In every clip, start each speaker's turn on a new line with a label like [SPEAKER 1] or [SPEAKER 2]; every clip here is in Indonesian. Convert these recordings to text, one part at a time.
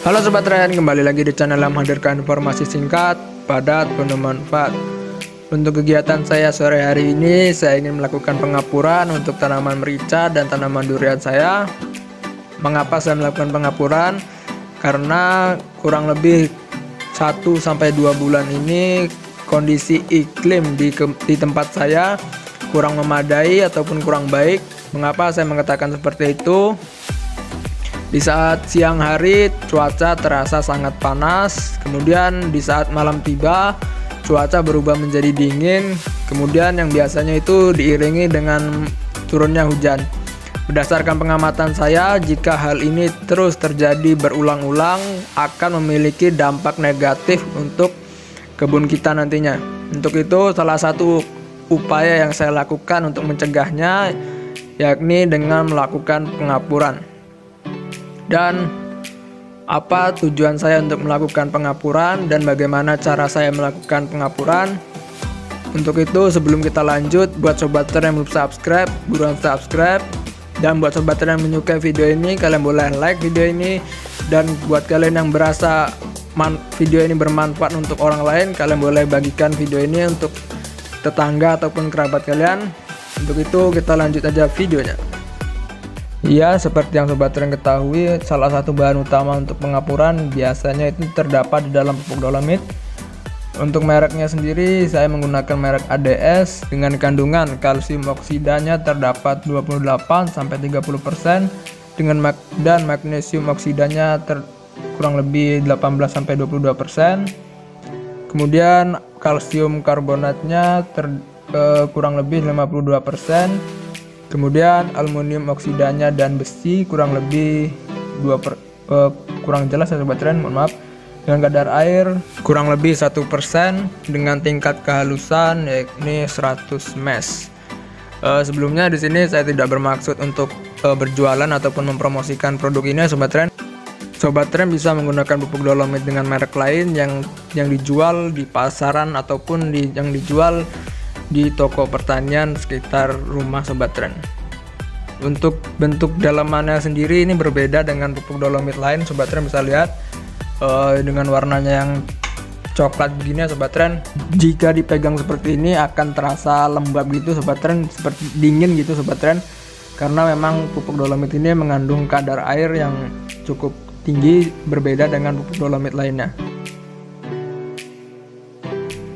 [SPEAKER 1] Halo Sobat Tren, kembali lagi di channel yang menghadirkan informasi singkat, padat, penuh manfaat. Untuk kegiatan saya sore hari ini, saya ingin melakukan pengapuran untuk tanaman merica dan tanaman durian saya. Mengapa saya melakukan pengapuran? Karena kurang lebih 1-2 bulan ini kondisi iklim di tempat saya kurang memadai ataupun kurang baik. Mengapa saya mengatakan seperti itu? Di saat siang hari cuaca terasa sangat panas, kemudian di saat malam tiba cuaca berubah menjadi dingin, kemudian yang biasanya itu diiringi dengan turunnya hujan. Berdasarkan pengamatan saya, jika hal ini terus terjadi berulang-ulang akan memiliki dampak negatif untuk kebun kita nantinya. Untuk itu salah satu upaya yang saya lakukan untuk mencegahnya yakni dengan melakukan pengapuran. Dan apa tujuan saya untuk melakukan pengapuran dan bagaimana cara saya melakukan pengapuran? Untuk itu sebelum kita lanjut, buat sobat tren yang belum subscribe, buruan subscribe. Dan buat sobat tren yang menyukai video ini, kalian boleh like video ini. Dan buat kalian yang berasa video ini bermanfaat untuk orang lain, kalian boleh bagikan video ini untuk tetangga ataupun kerabat kalian. Untuk itu kita lanjut aja videonya. Ya, seperti yang sobat tren ketahui, salah satu bahan utama untuk pengapuran biasanya itu terdapat di dalam pupuk dolomit. Untuk mereknya sendiri saya menggunakan merek ADS dengan kandungan kalsium oksidanya terdapat 28-30% dan magnesium oksidanya kurang lebih 18-22%. Kemudian kalsium karbonatnya kurang lebih 52%. Kemudian aluminium oksidanya dan besi kurang lebih kurang jelas ya sobat tren, mohon maaf. Dengan kadar air kurang lebih 1% dengan tingkat kehalusan yakni 100 mesh. Sebelumnya di sini saya tidak bermaksud untuk berjualan ataupun mempromosikan produk ini sobat tren. Sobat tren bisa menggunakan pupuk dolomit dengan merek lain yang dijual di pasaran ataupun yang dijual di toko pertanian sekitar rumah sobat tren. Untuk bentuk dalamannya sendiri ini berbeda dengan pupuk dolomit lain. Sobat tren bisa lihat dengan warnanya yang coklat begini ya sobat tren. Jika dipegang seperti ini akan terasa lembab gitu sobat tren, seperti dingin gitu sobat tren, karena memang pupuk dolomit ini mengandung kadar air yang cukup tinggi, berbeda dengan pupuk dolomit lainnya.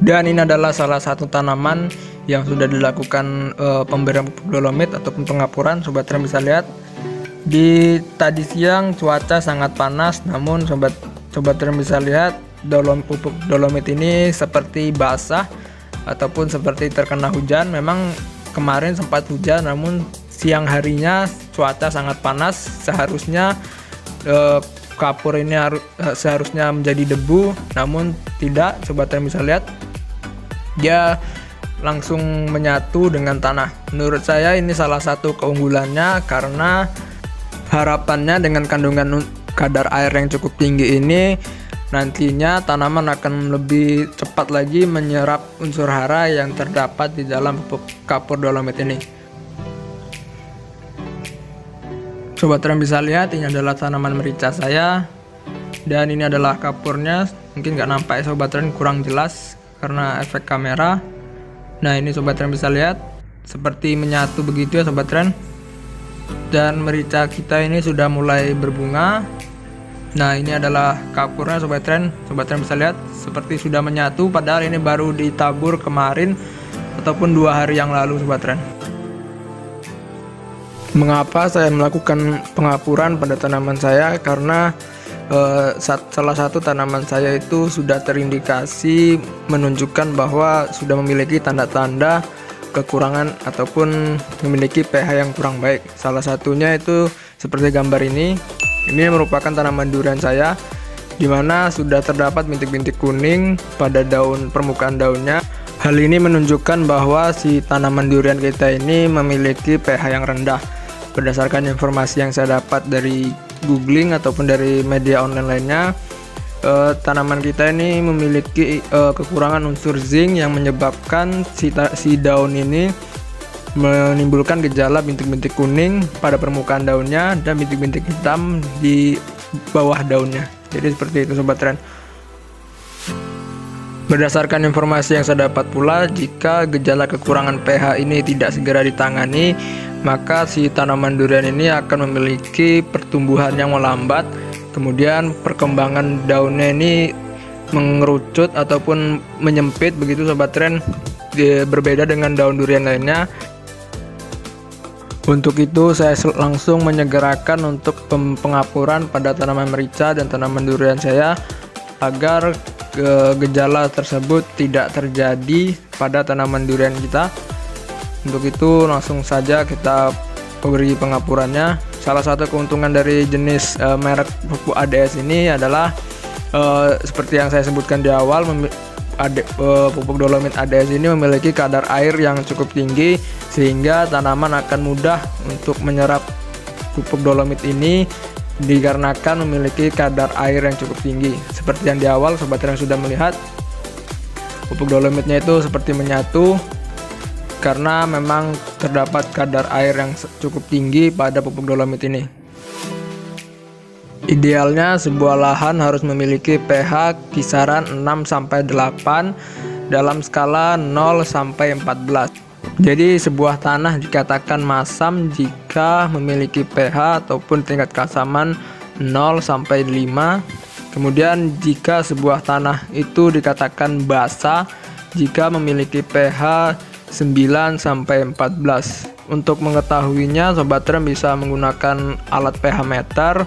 [SPEAKER 1] Dan ini adalah salah satu tanaman yang sudah dilakukan pemberian pupuk dolomit ataupun pengapuran. Sobat tren bisa lihat di tadi siang cuaca sangat panas, namun sobat tren bisa lihat pupuk dolomit ini seperti basah ataupun seperti terkena hujan. Memang kemarin sempat hujan, namun siang harinya cuaca sangat panas. Seharusnya kapur ini seharusnya menjadi debu, namun tidak. Sobat tren bisa lihat dia langsung menyatu dengan tanah. Menurut saya ini salah satu keunggulannya, karena harapannya dengan kandungan kadar air yang cukup tinggi ini nantinya tanaman akan lebih cepat lagi menyerap unsur hara yang terdapat di dalam pupuk kapur dolomit ini. Sobat tren bisa lihat ini adalah tanaman merica saya, dan ini adalah kapurnya. Mungkin nggak nampak ya sobat tren, kurang jelas karena efek kamera. Nah ini sobat tren bisa lihat seperti menyatu begitu ya sobat tren. Dan merica kita ini sudah mulai berbunga. Nah ini adalah kapurnya sobat tren. Sobat tren bisa lihat seperti sudah menyatu, padahal ini baru ditabur kemarin ataupun 2 hari yang lalu sobat tren. Mengapa saya melakukan pengapuran pada tanaman saya? Karena salah satu tanaman saya itu sudah terindikasi menunjukkan bahwa sudah memiliki tanda-tanda kekurangan ataupun memiliki pH yang kurang baik. Salah satunya itu seperti gambar ini. Ini merupakan tanaman durian saya, dimana sudah terdapat bintik-bintik kuning pada permukaan daunnya. Hal ini menunjukkan bahwa si tanaman durian kita ini memiliki pH yang rendah. Berdasarkan informasi yang saya dapat dari googling ataupun dari media online lainnya, tanaman kita ini memiliki kekurangan unsur zinc yang menyebabkan si daun ini menimbulkan gejala bintik-bintik kuning pada permukaan daunnya dan bintik-bintik hitam di bawah daunnya. Jadi seperti itu sobat tren. Berdasarkan informasi yang saya dapat pula, jika gejala kekurangan pH ini tidak segera ditangani, maka si tanaman durian ini akan memiliki pertumbuhan yang melambat, kemudian perkembangan daunnya ini mengerucut ataupun menyempit begitu sobat tren, berbeda dengan daun durian lainnya. Untuk itu saya langsung menyegerakan untuk pengapuran pada tanaman merica dan tanaman durian saya agar gejala tersebut tidak terjadi pada tanaman durian kita. Untuk itu langsung saja kita beri pengapurannya. Salah satu keuntungan dari jenis merek pupuk ADS ini adalah seperti yang saya sebutkan di awal, pupuk dolomit ADS ini memiliki kadar air yang cukup tinggi sehingga tanaman akan mudah untuk menyerap pupuk dolomit ini dikarenakan memiliki kadar air yang cukup tinggi. Seperti yang di awal sobat yang sudah melihat, pupuk dolomitnya itu seperti menyatu karena memang terdapat kadar air yang cukup tinggi pada pupuk dolomit ini. Idealnya sebuah lahan harus memiliki pH kisaran 6-8 dalam skala 0-14. Jadi sebuah tanah dikatakan masam jika memiliki pH ataupun tingkat keasaman 0-5. Kemudian jika sebuah tanah itu dikatakan basah jika memiliki pH 9-14. Untuk mengetahuinya sobat tren bisa menggunakan alat pH meter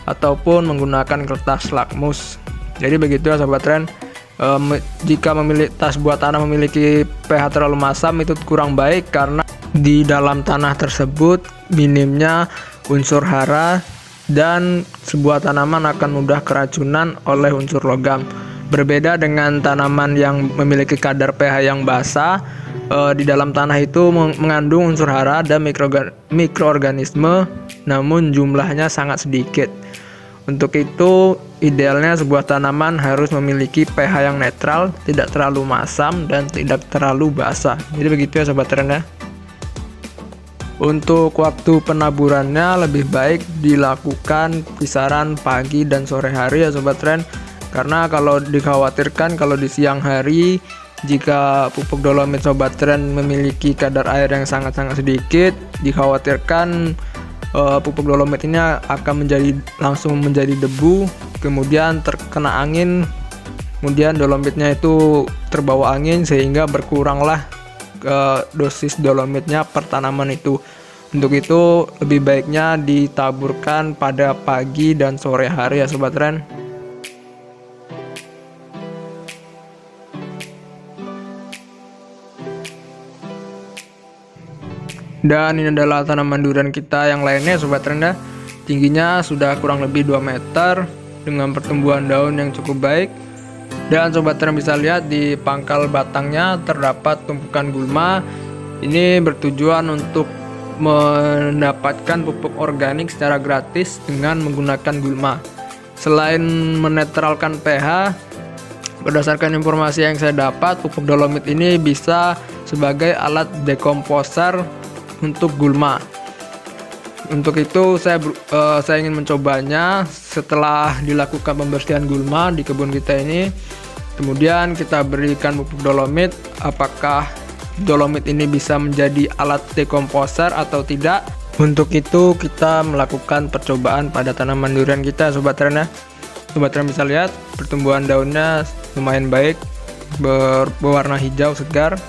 [SPEAKER 1] ataupun menggunakan kertas lakmus. Jadi begitu ya sobat tren. Jika sebuah tanah memiliki pH terlalu masam itu kurang baik karena di dalam tanah tersebut minimnya unsur hara dan sebuah tanaman akan mudah keracunan oleh unsur logam. Berbeda dengan tanaman yang memiliki kadar pH yang basah, di dalam tanah itu mengandung unsur hara dan mikroorganisme, namun jumlahnya sangat sedikit. Untuk itu idealnya sebuah tanaman harus memiliki pH yang netral, tidak terlalu masam dan tidak terlalu basah. Jadi begitu ya sobat tren ya. Untuk waktu penaburannya lebih baik dilakukan kisaran pagi dan sore hari ya sobat tren. Karena kalau dikhawatirkan kalau di siang hari, jika pupuk dolomit sobat tren memiliki kadar air yang sangat-sangat sedikit, dikhawatirkan pupuk dolomit ini akan langsung menjadi debu, kemudian terkena angin, kemudian dolomitnya itu terbawa angin sehingga berkuranglah dosis dolomitnya per tanaman itu. Untuk itu lebih baiknya ditaburkan pada pagi dan sore hari ya sobat tren. Dan ini adalah tanaman durian kita yang lainnya sobat tren ya. Tingginya sudah kurang lebih 2 meter dengan pertumbuhan daun yang cukup baik. Dan sobat tren bisa lihat di pangkal batangnya terdapat tumpukan gulma. Ini bertujuan untuk mendapatkan pupuk organik secara gratis dengan menggunakan gulma. Selain menetralkan pH, berdasarkan informasi yang saya dapat, pupuk dolomit ini bisa sebagai alat dekomposer untuk gulma. Untuk itu saya ingin mencobanya setelah dilakukan pembersihan gulma di kebun kita ini. Kemudian kita berikan pupuk dolomit, apakah dolomit ini bisa menjadi alat dekomposer atau tidak. Untuk itu kita melakukan percobaan pada tanaman durian kita sobat tren ya. Sobat tren bisa lihat pertumbuhan daunnya lumayan baik, berwarna hijau segar.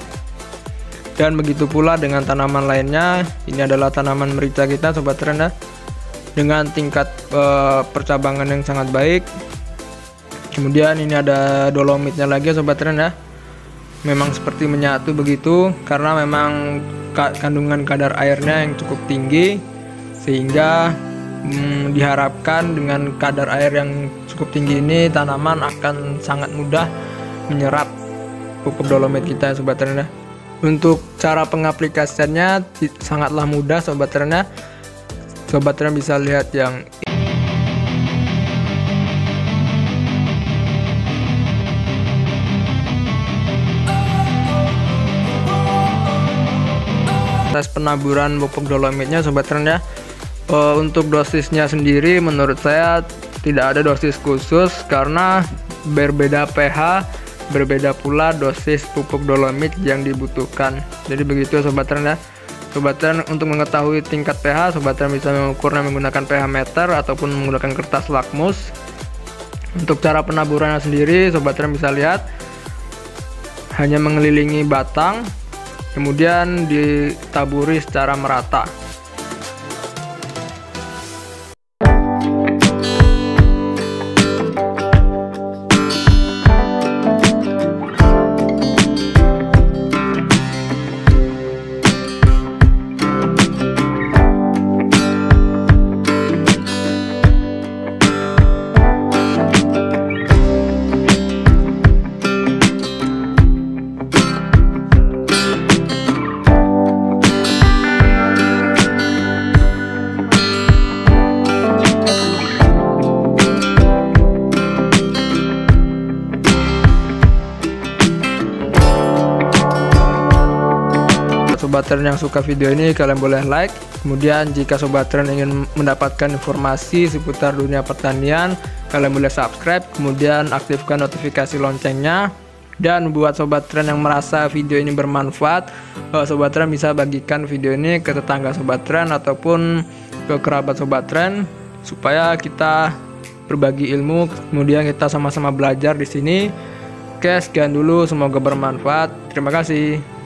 [SPEAKER 1] Dan begitu pula dengan tanaman lainnya. Ini adalah tanaman merica kita sobat tren ya, dengan tingkat percabangan yang sangat baik. Kemudian ini ada dolomitnya lagi sobat tren ya. Memang seperti menyatu begitu karena memang kandungan kadar airnya yang cukup tinggi, sehingga diharapkan dengan kadar air yang cukup tinggi ini tanaman akan sangat mudah menyerap pupuk dolomit kita sobat tren ya. Untuk cara pengaplikasiannya sangatlah mudah sobat tren ya. Sobat tren bisa lihat yang tes penaburan pupuk dolomitnya sobat tren ya. Untuk dosisnya sendiri menurut saya tidak ada dosis khusus karena berbeda pH, berbeda pula dosis pupuk dolomit yang dibutuhkan. Jadi begitu Sobat Tren ya. Sobat Tren untuk mengetahui tingkat pH, Sobat Tren bisa mengukurnya menggunakan pH meter ataupun menggunakan kertas lakmus. Untuk cara penaburannya sendiri, Sobat Tren bisa lihat hanya mengelilingi batang, kemudian ditaburi secara merata. Sobat Tren yang suka video ini, kalian boleh like. Kemudian jika Sobat Tren ingin mendapatkan informasi seputar dunia pertanian, kalian boleh subscribe, kemudian aktifkan notifikasi loncengnya. Dan buat Sobat Tren yang merasa video ini bermanfaat, Sobat Tren bisa bagikan video ini ke tetangga Sobat Tren ataupun ke kerabat Sobat Tren supaya kita berbagi ilmu, kemudian kita sama-sama belajar di sini. Oke, sekian dulu, semoga bermanfaat. Terima kasih.